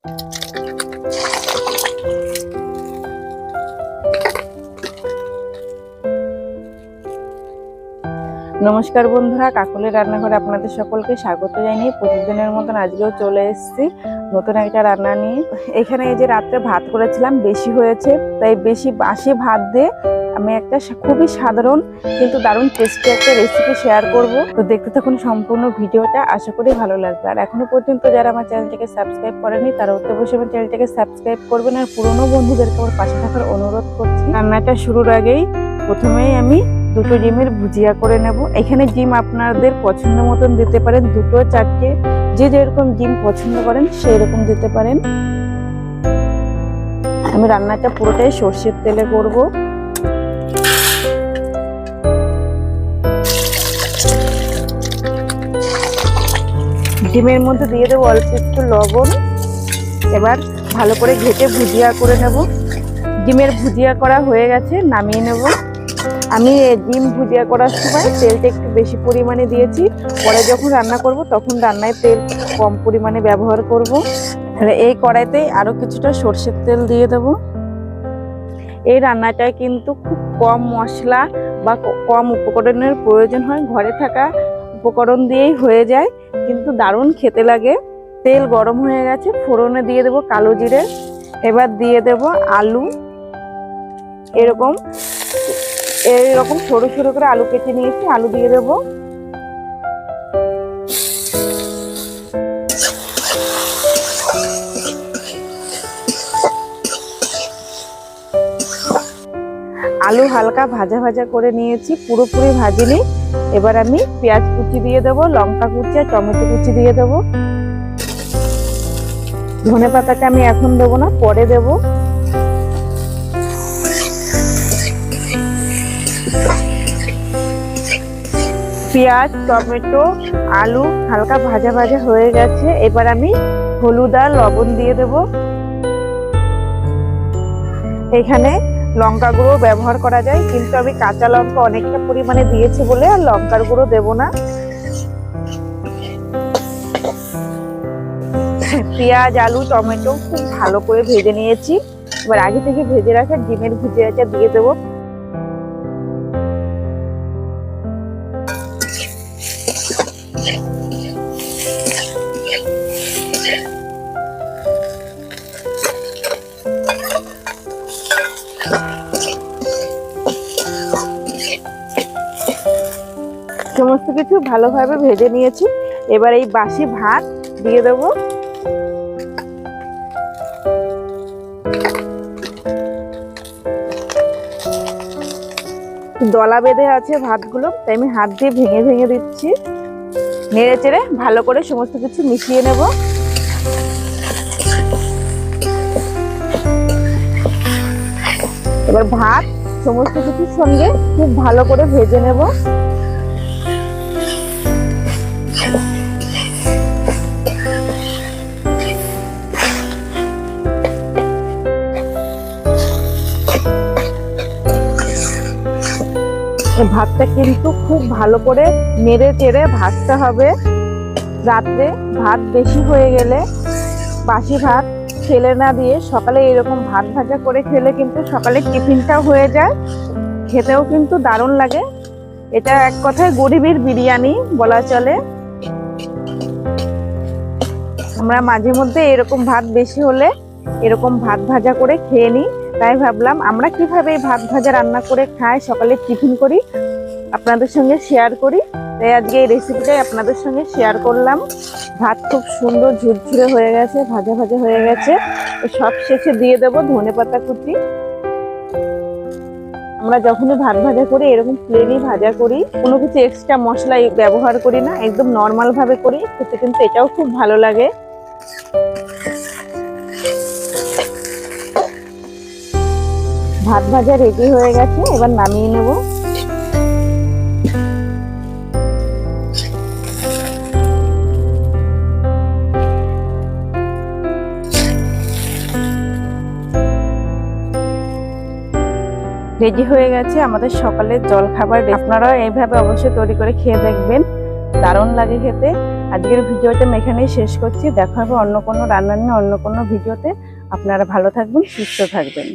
নমস্কার বন্ধুরা, কাকলের রান্নাঘরে আপনাদের সকলকে স্বাগত জানিয়ে প্রতিদিনের মতন আজকেও চলে এসেছি নতুন একটা রান্না নিয়ে। এখানে এই যে রাত্রে ভাত করেছিলাম, বেশি হয়েছে, তাই বেশি বাসি ভাত দিয়ে আমি একটা খুবই সাধারণ কিন্তু দারুণ টেস্টি একটা রেসিপি শেয়ার করব। তো দেখতে থাকুন সম্পূর্ণ ভিডিওটা, আশা করি ভালো লাগবে। আর এখনো পর্যন্ত যারা আমার চ্যানেলটাকে সাবস্ক্রাইব করেনি তারা অবশ্যই আমার চ্যানেলটাকে সাবস্ক্রাইব করবেন, আর পুরনো বন্ধুদেরকে আমার পাশে থাকার অনুরোধ করছি। রান্নাটা শুরুর আগেই প্রথমেই আমি দুটো ডিমের ভুজিয়া করে নেব। এখানে ডিম আপনাদের পছন্দ মতন দিতে পারেন, দুটো চারটে, যে যেরকম ডিম পছন্দ করেন সেই রকম দিতে পারেন। আমি রান্নাটা পুরোটাই সর্ষের তেলে করব। ডিমের মধ্যে দিয়ে দেবো অল্প একটু লবণ। এবার ভালো করে ঘেটে ভুজিয়া করে নেব। ডিমের ভুজিয়া করা হয়ে গেছে, নামিয়ে নেব। আমি ডিম ভুজিয়া করার সময় তেলটা একটু বেশি পরিমাণে দিয়েছি, পরে যখন রান্না করব তখন রান্নায় তেল কম পরিমাণে ব্যবহার করব। এই কড়াইতে আরও কিছুটা সর্ষের তেল দিয়ে দেব। এই রান্নাটায় কিন্তু খুব কম মশলা বা কম উপকরণের প্রয়োজন হয়, ঘরে থাকা উপকরণ দিয়েই হয়ে যায়, কিন্তু দারুণ খেতে লাগে। তেল গরম হয়ে গেছে, ফোড়নে দিয়ে দেব কালো জিরে। এবার দিয়ে দেব আলু। এরকম সরু সরু করে আলু কেটে নিয়েছি, আলু দিয়ে দেব। আলু হালকা ভাজা ভাজা করে নিয়েছি, পুরোপুরি ভাজিনি। এবার আমি পেঁয়াজ কুচি দিয়ে দেব, লঙ্কা কুচি আর টমেটো কুচি দিয়ে দেব। ধনে পাতাটা আমি এখন দেবো না, পরে দেব। পেঁয়াজ, টমেটো, আলু হালকা ভাজা ভাজা হয়ে গেছে। এবার আমি হলুদ আর লবণ দিয়ে দেব। এখানে লঙ্কা গুঁড়ো ব্যবহার করা যায়, কিন্তু আমি কাঁচা লঙ্কা অনেকটা পরিমাণে দিয়েছি বলে আর লঙ্কার গুঁড়ো দেব না। পেঁয়াজ, আলু, টমেটো খুব ভালো করে ভেজে নিয়েছি। এবার আগে থেকে ভেজে রাখা ডিমের ভুজিয়াটা দিয়ে দেবো। সমস্ত কিছু ভালোভাবে ভেজে নিয়েছি। এবার এই বাসি ভাত দিয়ে দেব। দলা বেঁধে আছে ভাতগুলো, তাই আমি হাত দিয়ে ভেঙে ভেঙে দিচ্ছি। নেড়ে চেড়ে ভালো করে সমস্ত কিছু মিশিয়ে নেব। এবার ভাত সমস্ত কিছুর সঙ্গে খুব ভালো করে ভেজে নেব। ভাতটা কিন্তু খুব ভালো করে নেড়ে চেড়ে ভাজতে হবে। রাত্রে ভাত বেশি হয়ে গেলে বাসি ভাত ফেলে না দিয়ে সকালে এরকম ভাত ভাজা করে খেলে কিন্তু সকালে টিফিনটাও হয়ে যায়, খেতেও কিন্তু দারুণ লাগে। এটা এক কথায় গরিবের বিরিয়ানি বলা চলে। আমরা মাঝে মধ্যে এরকম ভাত বেশি হলে এরকম ভাত ভাজা করে খেয়ে নিই, তাই ভাবলাম আমরা কিভাবে এই ভাত ভাজা রান্না করে খাই, সকালে টিফিন করি, আপনাদের সঙ্গে শেয়ার করি। তাই আজকে এই রেসিপিটাই আপনাদের সঙ্গে শেয়ার করলাম। ভাত খুব সুন্দর ঝুরঝুরে হয়ে গেছে, ভাজা ভাজা হয়ে গেছে। সব শেষে দিয়ে দেব ধনেপাতা কুচি। আমরা যখনই ভাত ভাজা করি এরকম প্লেনই ভাজা করি, কোনো কিছু এক্সট্রা মশলা ব্যবহার করি না, একদম নর্মাল ভাবে করি, খেতে কিন্তু এটাও খুব ভালো লাগে। ভাত ভাজা রেডি হয়ে গেছে, এবার নামিয়ে নেব। রেডি হয়ে গেছে আমাদের সকালের জলখাবার। আপনারাও এইভাবে অবশ্যই তৈরি করে খেয়ে দেখবেন, দারুণ লাগে খেতে। আজকের ভিডিওটা আমি এখানেই শেষ করছি। দেখা হবে অন্য কোনো রান্না নিয়ে অন্য কোনো ভিডিওতে। আপনারা ভালো থাকবেন, সুস্থ থাকবেন।